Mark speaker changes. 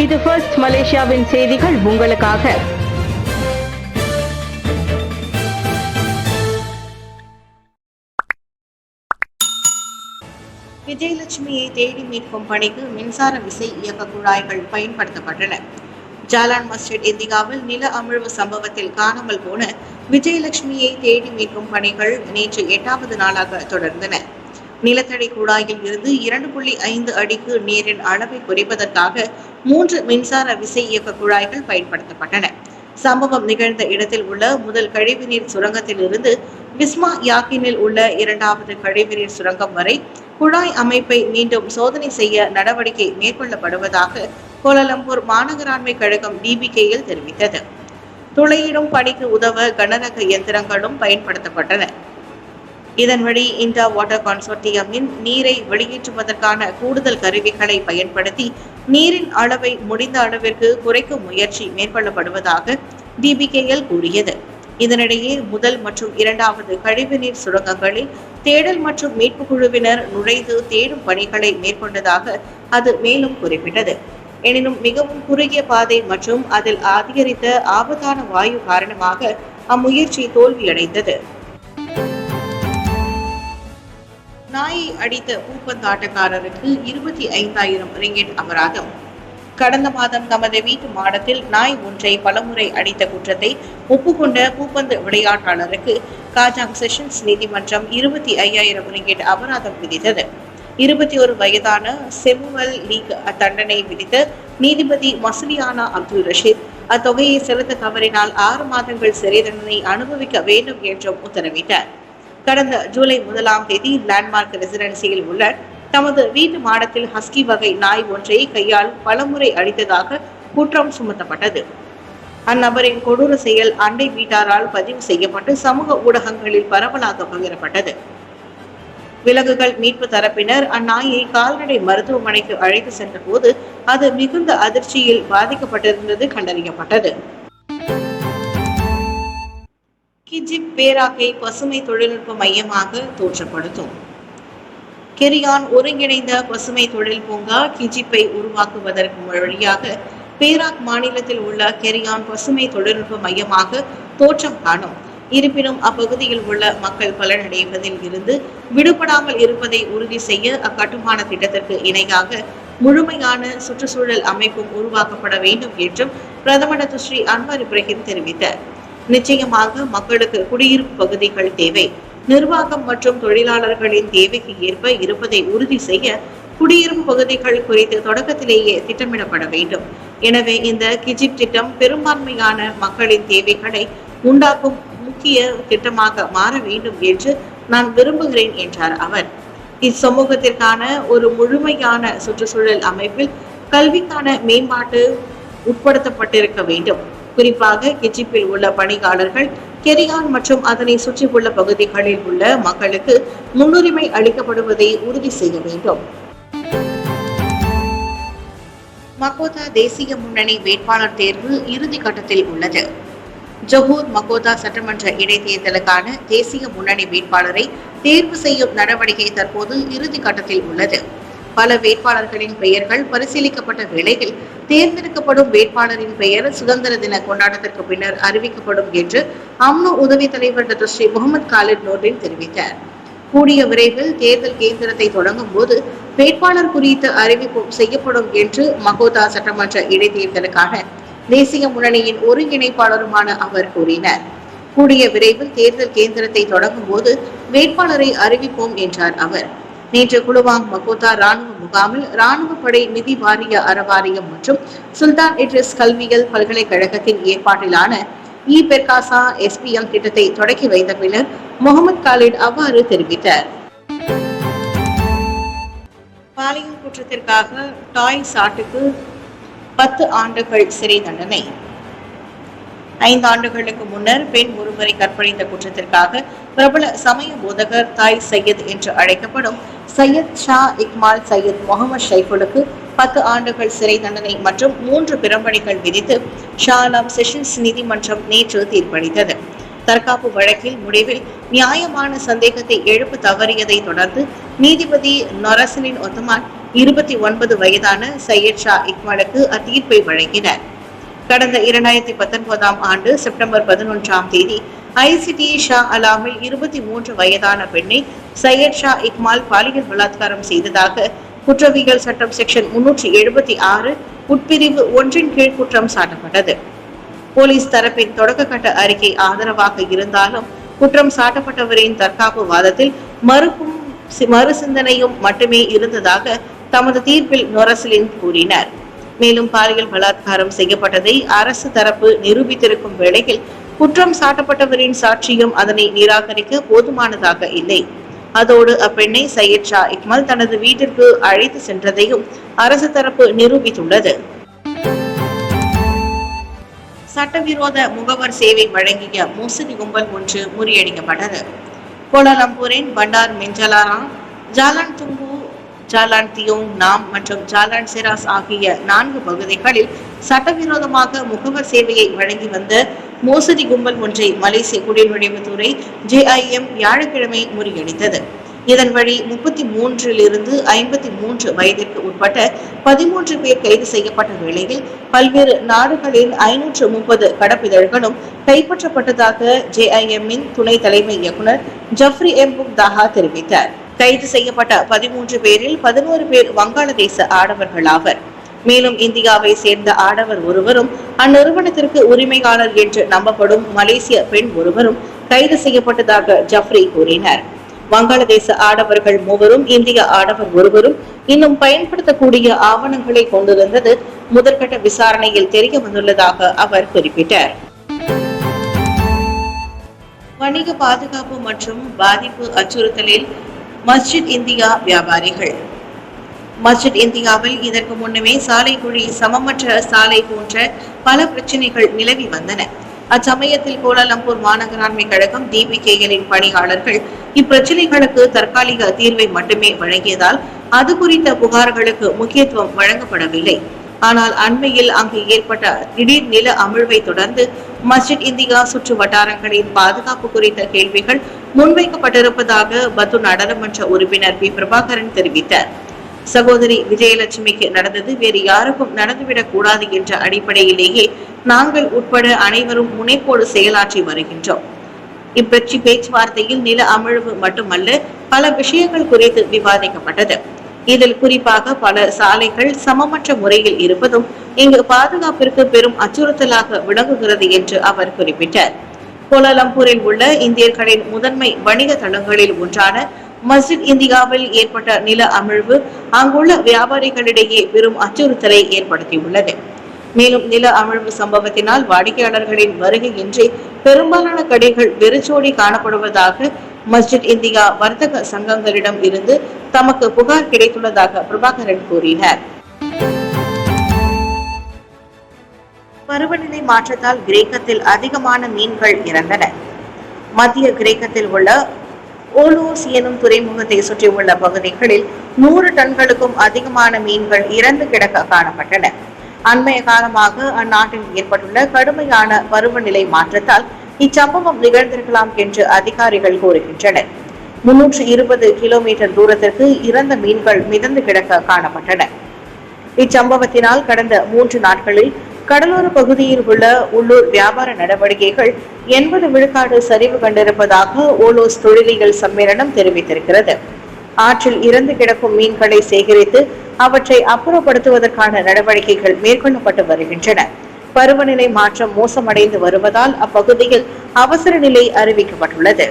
Speaker 1: இது ஃபர்ஸ்ட் மலேசியாவின் செய்திகள் உங்களுக்காக.
Speaker 2: விஜயலட்சுமியை தேடி மீட்கும் பணிக்கு மின்சார விசை இயக்க குழாய்கள் பயன்படுத்தப்பட்டன. ஜாலான் மஸ்ஜித் இந்தியாவில் நில அமிழ்வு சம்பவத்தில் காணாமல் போன விஜயலட்சுமியை தேடி மீட்கும் பணிகள் நேற்று 8வது நாளாக தொடர்ந்தன. நிலத்தடி குழாயில் இருந்து 2.5 அடிக்கு நீரின் அளவை குறைப்பதற்காக 3 மின்சார விசை இயக்க குழாய்கள் பயன்படுத்தப்பட்டன. சம்பவம் நிகழ்ந்த இடத்தில் உள்ள முதல் கழிவுநீர் சுரங்கத்தில் இருந்து விஸ்மா யாக்கினில் உள்ள 2வது கழிவுநீர் சுரங்கம் வரை குழாய் அமைப்பை மீண்டும் சோதனை செய்ய நடவடிக்கை மேற்கொள்ளப்படுவதாக கோலாலம்பூர் மாநகராண்மை கழகம் DBKL தெரிவித்தது. துளையிடும் பணிக்கு உதவ கனரக இயந்திரங்களும் பயன்படுத்தப்பட்டன. இதன்படி இந்தியா வாட்டர் கன்சோர்டியமின் நீரை வெளியேற்றுவதற்கான கூடுதல் கருவிகளை பயன்படுத்தி நீரின் அளவை முடிந்த அளவிற்கு குறைக்கும் முயற்சி மேற்கொள்ளப்படுவதாக DBKL கூறியது. இதனிடையே முதல் மற்றும் 2வது கழிவுநீர் சுரங்கங்களில் தேடல் மற்றும் மீட்பு குழுவினர் நுழைந்து தேடும் பணிகளை மேற்கொண்டதாக அது மேலும் குறிப்பிட்டது. எனினும் மிகவும் குறுகிய பாதை மற்றும் அதில் அதிகரித்த ஆபத்தான வாயு காரணமாக அம்முயற்சி தோல்வியடைந்தது. நாயை அடித்த பூப்பந்தாட்டக்காரருக்கு 25,000 ரிங்கிட் அபராதம். கடந்த மாதம் தமது வீட்டு மாடத்தில் நாய் ஒன்றை பலமுறை அடித்த குற்றத்தை ஒப்புக்கொண்ட பூப்பந்து விளையாட்டாளருக்கு காஜாங் செஷன்ஸ் நீதிமன்றம் 25,000 ரிங்கிட் அபராதம் விதித்தது. 21 வயதான செமுவல் லீக் தண்டனை விதித்த நீதிபதி மசுலியானா அப்துல் ரஷீத் அத்தொகையை செலுத்த தவறினால் 6 மாதங்கள் சிறை தண்டனை அனுபவிக்க வேண்டும் என்றும் உத்தரவிட்டார். கடந்த ஜூலை 1ஆம் தேதி லேண்ட்மார்க் ரெசிடென்சியில் உள்ள தமது வீட்டு மாடத்தில் ஹஸ்கி வகை நாய் ஒன்றை கையால் பலமுறை அடித்ததாக குற்றம் சுமத்தப்பட்டது. அந்நபரின் கொடூர செயல் அண்டை வீட்டாரால் பதிவு செய்யப்பட்டு சமூக ஊடகங்களில் பரவலாக பகிரப்பட்டது. விலங்குகள் மீட்பு தரப்பினர் அந்நாயை கால்நடை மருத்துவமனைக்கு அழைத்து சென்ற போது அது மிகுந்த அதிர்ச்சியில் பாதிக்கப்பட்டிருந்தது கண்டறியப்பட்டது. கிஜிப் பேராக்கை பசுமை தொழில்நுட்ப மையமாக தோற்றப்படுத்தும். கெரியான் ஒருங்கிணைந்த பசுமை தொழில் பூங்கா கிஜிப்பை உருவாக்குவதற்கு வழியாக பேராக் மாநிலத்தில் உள்ள கெரியான் பசுமை தொழில்நுட்ப மையமாக தோற்றம் காணும். இருப்பினும் அப்பகுதியில் உள்ள மக்கள் பலனடைவதில் இருந்து விடுபடாமல் இருப்பதை உறுதி செய்ய அக்கட்டுமான திட்டத்திற்கு இணையாக முழுமையான சுற்றுச்சூழல் அமைப்பும் உருவாக்கப்பட வேண்டும் என்றும் பிரதமர் ஸ்ரீ அன்வர் இப்ராஹிம் தெரிவித்தார். நிச்சயமாக மக்களுக்கு குடியிருப்பு பகுதிகள் தேவை. நிர்வாகம் மற்றும் தொழிலாளர்களின் தேவைக்கு ஏற்ப இருப்பதை உறுதி செய்ய குடியிருப்பு பகுதிகள் குறித்து தொடக்கத்திலேயே திட்டமிடப்பட வேண்டும். எனவே இந்த கிஜிப் திட்டம் பெரும்பான்மையான மக்களின் தேவைகளை உண்டாக்கும் முக்கிய திட்டமாக மாற வேண்டும் என்று நான் விரும்புகிறேன் என்றார் அவர். இச்சமூகத்திற்கான ஒரு முழுமையான சுற்றுச்சூழல் அமைப்பில் கல்விக்கான மேம்பாட்டு உட்படுத்தப்பட்டிருக்க வேண்டும். குறிப்பாக கிஜிப்பில் உள்ள பணியாளர்கள் கெரியான் மற்றும் அதனை சுற்றியுள்ள பகுதிகளில் உள்ள மக்களுக்கு முன்னுரிமை அளிக்கப்படுவதை உறுதி செய்ய வேண்டும். மக்கோதா தேசிய முன்னணி வேட்பாளர் தேர்வு இறுதி கட்டத்தில் உள்ளது. ஜொஹூர் மக்கோதா சட்டமன்ற இடைத்தேர்தலுக்கான தேசிய முன்னணி வேட்பாளரை தேர்வு செய்யும் நடவடிக்கை தற்போது இறுதி கட்டத்தில் உள்ளது. பல வேட்பாளர்களின் பெயர்கள் பரிசீலிக்கப்பட்ட வேளையில் தேர்ந்தெடுக்கப்படும் வேட்பாளரின் பெயர் சுதந்திர தின கொண்டாட்டத்திற்கு பின்னர் அறிவிக்கப்படும் என்று அம்னோ உதவி தலைவர் doctor Sri Mohamed Khalid Nordin தெரிவித்தார். கூடிய விரைவில் தேர்தல் கேந்திரத்தை தொடங்கும் போது வேட்பாளர் குறித்த அறிவிப்பும் செய்யப்படும் என்று மக்கோதா சட்டமன்ற இடைத்தேர்தலுக்கான தேசிய முன்னணியின் ஒருங்கிணைப்பாளருமான அவர் கூறினார். கூடிய விரைவில் தேர்தல் கேந்திரத்தை தொடங்கும் போது வேட்பாளரை அறிவிப்போம் என்றார் அவர். நேற்று குலுவாங் மக்கோதா ராணுவ முகாமில் ராணுவ படை நிதி வாரிய அறவாரியம் மற்றும் சுல்தான் இட்ரிஸ் கல்வியல் பல்கலைக்கழகத்தின் ஏற்பாட்டிலான பெர்காசா SPM திட்டத்தை தொடக்கி வைத்த பின்னர் முகமது காலித் அவ்வாறு தெரிவித்தார். பாலியல் குற்றத்திற்காக டாய் சாட்டுக்கு 10 ஆண்டுகள் சிறை தண்டனை. 5 ஆண்டுகளுக்கு முன்னர் பெண் ஒருவரை கற்பழித்த குற்றத்திற்காக பிரபல சமய போதகர் தாய் சையத் என்று அழைக்கப்படும் சையத் ஷா இக்மால் சையத் முகமது ஷைஃபுலுக்கு 10 ஆண்டுகள் சிறை தண்டனை மற்றும் 3 பிறம்பணிகள் விதித்து ஷாலாம் செஷன்ஸ் நீதிமன்றம் நேற்று தீர்ப்பளித்தது. தற்காப்பு வழக்கில் முடிவில் நியாயமான சந்தேகத்தை எழுப்ப தவறியதை தொடர்ந்து நீதிபதி நொரசலின் ஒத்தமான் 29 வயதான சையத் ஷா இக்மாலுக்கு அத்தீர்ப்பை வழங்கினர். கடந்த 2019ஆம் ஆண்டு செப்டம்பர் 11ஆம் தேதி ஐசிடி ஷா அலாமில் 23 வயதான பெண்ணை சையத் ஷா இக்மால் பாலியல் பலாத்காரம் செய்ததாக குற்றவியல் சட்டம் செக்ஷன் 376 உட்பிரிவு 1 கீழ் குற்றம் சாட்டப்பட்டது. போலீஸ் தரப்பின் தொடக்க கட்ட அறிக்கை ஆதரவாக இருந்தாலும் குற்றம் சாட்டப்பட்டவரின் தற்காப்பு வாதத்தில் மறு சிந்தனையும் மட்டுமே இருந்ததாக தமது தீர்ப்பில் நொரசிலின் கூறினார். மேலும் பாலியல் பலாத்காரம் செய்யப்பட்டதை அரசு தரப்பு நிரூபித்திருக்கும் வேளையில் குற்றம் சாட்டப்பட்டவரின் சாட்சியம் அதனை நிராகரிக்க போதுமானதாக இல்லை. அதோடு அப்பெண்ணை சையத் ஷா இக்மால் தனது வீட்டிற்கு அழைத்து சென்றதையும் அரசு தரப்பு நிரூபித்துள்ளது. சட்டவிரோத முகவர் சேவை வழங்கிய மோசடி கும்பல் ஒன்று முறியடிக்கப்பட்டது. கோலாலம்பூரின் பண்டார் மெஞ்சலாரா, ஜாலான் துங்கு, ஜாலான் தியோங் நாம் மற்றும் ஜாலான் செராஸ் ஆகிய 4 பகுதிகளில் சட்டவிரோதமாக முகவர் சேவையை வழங்கி வந்த மோசடி கும்பல் ஒன்றை மலேசிய குடிநுழைவுத்துறை JIM வியாழக்கிழமை முறியடித்தது. இதன் வழி 33 53 வயதிற்கு உட்பட்ட 13 பேர் கைது செய்யப்பட்ட வேளையில் பல்வேறு நாடுகளின் 530 கடப்பிதழ்களும் கைப்பற்றப்பட்டதாக JIM-இன் துணை தலைமை இயக்குனர் ஜப்ரி தாஹா தெரிவித்தார். கைது செய்யப்பட்ட 13 பேரில் 11 பேர் வங்காளதேச ஆடவர்கள் ஆவர். மேலும் இந்தியாவை சேர்ந்த ஆடவர் ஒருவரும் அந்நிறுவனத்திற்கு உரிமையாளர் என்று நம்பப்படும் மலேசிய பெண் ஒருவரும் கைது செய்யப்பட்டதாக ஜப்ரி கூறினார். வங்காளதேச ஆடவர்கள் 3 இந்திய ஆடவர் ஒருவரும் இன்னும் பயன்படுத்தக்கூடிய ஆவணங்களை கொண்டிருந்தது முதற்கட்ட விசாரணையில் தெரிய வந்துள்ளதாக அவர் குறிப்பிட்டார். வணிக பாதுகாப்பு மற்றும் பாதிப்பு அச்சுறுத்தலில் மஸ்ஜித் இந்தியா வியாபாரிகள். மஸ்ஜித் இந்தியாவில் இதற்கு முன்னமே சாலை குழி, சமமற்ற சாலை போன்ற பல பிரச்சனைகள் நிலவி வந்தன. அச்சமயத்தில் கோலாலம்பூர் மாநகராண்மை கழகம் DBKL-இன் பணியாளர்கள் இப்பிரச்சனைகளுக்கு தற்காலிக தீர்வை மட்டுமே வழங்கியதால் அது குறித்த புகார்களுக்கு முக்கியத்துவம் வழங்கப்படவில்லை. ஆனால் அண்மையில் அங்கு ஏற்பட்ட திடீர் நில அமிழ்வை தொடர்ந்து மஸ்ஜித் இந்தியா சுற்று வட்டாரங்களின் பாதுகாப்பு குறித்த கேள்விகள் முன்வைக்கப்பட்டிருப்பதாக பத்து நாடாளுமன்ற உறுப்பினர் பி. பிரபாகரன் தெரிவித்தார். சகோதரி விஜயலட்சுமிக்கு நடந்தது வேறு யாருக்கும் நடந்துவிடக் கூடாது என்ற அடிப்படையிலேயே நாங்கள் உட்பட அனைவரும் முனைப்போடு செயலாற்றி வருகின்றோம். இப்பற்றி பேச்சுவார்த்தையில் நில அமிழ்வு மட்டுமல்ல, பல விஷயங்கள் குறித்து விவாதிக்கப்பட்டது. இதில் குறிப்பாக பல சாலைகள் சமமற்ற முறையில் இருப்பதும் இங்கு பாதுகாப்பிற்கு பெரும் அச்சுறுத்தலாக விளங்குகிறது என்று அவர் குறிப்பிட்டார். கோலாலம்பூரில் உள்ள இந்தியர்களின் முதன்மை வணிக தளங்களில் ஒன்றான மஸ்ஜித் இந்தியாவில் ஏற்பட்ட நில அமிழ்வு அங்குள்ள வியாபாரிகளிடையே பெரும் அச்சுறுத்தலை ஏற்படுத்தியுள்ளது. மேலும் நில அமிழ்வு சம்பவத்தினால் வாடிக்கையாளர்களின் வருகையின்றி பெரும்பாலான கடைகள் வெறிச்சோடி காணப்படுவதாக மஸ்ஜித் இந்தியா வர்த்தக சங்கங்களிடம் இருந்து தமக்கு புகார் கிடைத்துள்ளதாக பிரபாகரன் கூறினார். பருவநிலை மாற்றத்தால் கிரேக்கத்தில் அதிகமான மீன்கள் இறந்தன. மத்திய கிரேக்கத்தில் உள்ள ஓலோஸ் எனும் துறைமுகத்தை சுற்றியுள்ள பகுதிகளில் 100 டன்களுக்கும் அதிகமான மீன்கள் இறந்து கிடக்க காணப்பட்டன. அண்மைய காலமாக அந்நாட்டில் ஏற்பட்டுள்ள கடுமையான பருவநிலை மாற்றத்தால் இச்சம்பவம் நிகழ்ந்திருக்கலாம் என்று அதிகாரிகள் கூறுகின்றனர். 320 கிலோமீட்டர் தூரத்திற்கு இறந்த மீன்கள் மிதந்து கிடக்க காணப்பட்டன. இச்சம்பவத்தினால் கடந்த 3 நாட்களில் கடலோர பகுதியில் உள்ள உள்ளூர் வியாபார நடவடிக்கைகள் 80 விழுக்காடு சரிவு கண்டிருப்பதாக ஓலோஸ் தொழிலியல் சம்மேளனம் தெரிவித்திருக்கிறது. ஆற்றில் இறந்து கிடக்கும் மீன்களை சேகரித்து அவற்றை அப்புறப்படுத்துவதற்கான நடவடிக்கைகள் மேற்கொள்ளப்பட்டு வருகின்றன. பருவநிலை மாற்றம் மோசமடைந்து வருவதால் அப்பகுதியில் அவசர நிலை அறிவிக்கப்பட்டுள்ளது.